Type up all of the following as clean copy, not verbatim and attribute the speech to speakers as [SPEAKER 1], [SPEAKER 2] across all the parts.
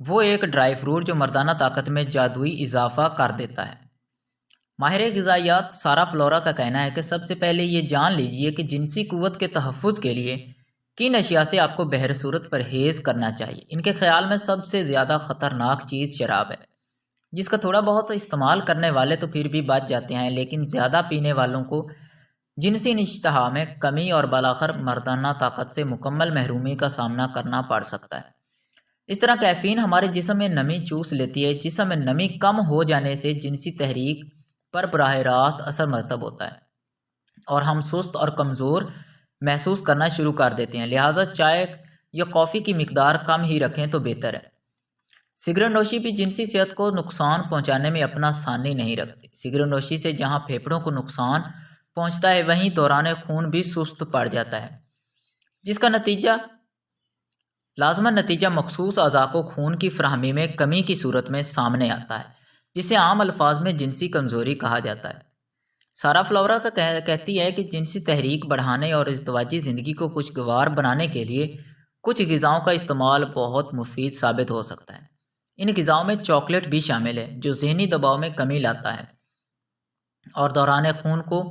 [SPEAKER 1] وہ ایک dry fruit جو مردانہ طاقت میں جادوئی اضافہ کر دیتا ہے۔ ماہر غذائیت سارا فلورا کا کہنا ہے کہ سب سے پہلے یہ جان لیجئے کہ جنسی قوت کے تحفظ کے لیے کن اشیاء سے آپ کو بہر صورت پرہیز کرنا چاہیے۔ ان کے خیال میں سب سے زیادہ خطرناک چیز شراب ہے، جس کا تھوڑا بہت استعمال کرنے والے تو پھر بھی بچ جاتے ہیں، لیکن زیادہ پینے والوں کو جنسی اشتہا میں کمی اور بالآخر مردانہ طاقت سے مکمل محرومی کا سامنا کرنا پڑ سکتا ہے۔ اس طرح کیفین ہمارے جسم میں نمی چوس لیتی ہے۔ جسم میں نمی کم ہو جانے سے جنسی تحریک پر براہ راست اثر مرتب ہوتا ہے اور ہم سست اور کمزور محسوس کرنا شروع کر دیتے ہیں۔ لہٰذا چائے یا کافی کی مقدار کم ہی رکھیں تو بہتر ہے۔ سگریٹ نوشی بھی جنسی صحت کو نقصان پہنچانے میں اپنا ثانی نہیں رکھتی۔ سگریٹ نوشی سے جہاں پھیپھڑوں کو نقصان پہنچتا ہے وہیں دوران خون بھی سست پڑ جاتا ہے، جس کا لازماً نتیجہ مخصوص اعضاء کو خون کی فراہمی میں کمی کی صورت میں سامنے آتا ہے، جسے عام الفاظ میں جنسی کمزوری کہا جاتا ہے۔ سارا فلورا کا کہتی ہے کہ جنسی تحریک بڑھانے اور ازدواجی زندگی کو خوشگوار بنانے کے لیے کچھ غذاؤں کا استعمال بہت مفید ثابت ہو سکتا ہے۔ ان غذاؤں میں چاکلیٹ بھی شامل ہے، جو ذہنی دباؤ میں کمی لاتا ہے اور دوران خون کو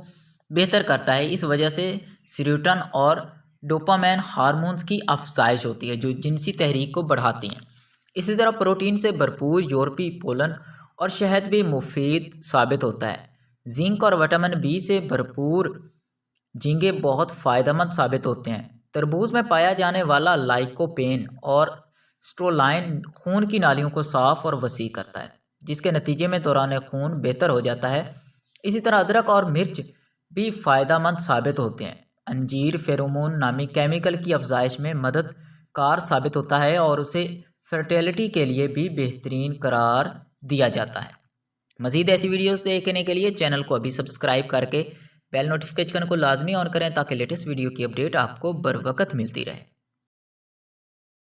[SPEAKER 1] بہتر کرتا ہے۔ اس وجہ سے سیروٹونن اور ڈوپامین ہارمونز کی افزائش ہوتی ہے، جو جنسی تحریک کو بڑھاتی ہیں۔ اسی طرح پروٹین سے بھرپور یورپی پولن اور شہد بھی مفید ثابت ہوتا ہے۔ زنک اور وٹامن بی سے بھرپور جھینگے بہت فائدہ مند ثابت ہوتے ہیں۔ تربوز میں پایا جانے والا لائکوپین اور سٹرولائن خون کی نالیوں کو صاف اور وسیع کرتا ہے، جس کے نتیجے میں دوران خون بہتر ہو جاتا ہے۔ اسی طرح ادرک اور مرچ بھی فائدہ مند ثابت ہوتے ہیں۔ انجیر فیرومون نامی کیمیکل کی افزائش میں مدد کار ثابت ہوتا ہے اور اسے فرٹیلٹی کے لیے بھی بہترین قرار دیا جاتا ہے۔ مزید ایسی ویڈیوز دیکھنے کے لیے چینل کو ابھی سبسکرائب کر کے بیل نوٹیفیکیشن کو لازمی آن کریں تاکہ لیٹسٹ ویڈیو کی اپڈیٹ آپ کو بر وقت ملتی رہے۔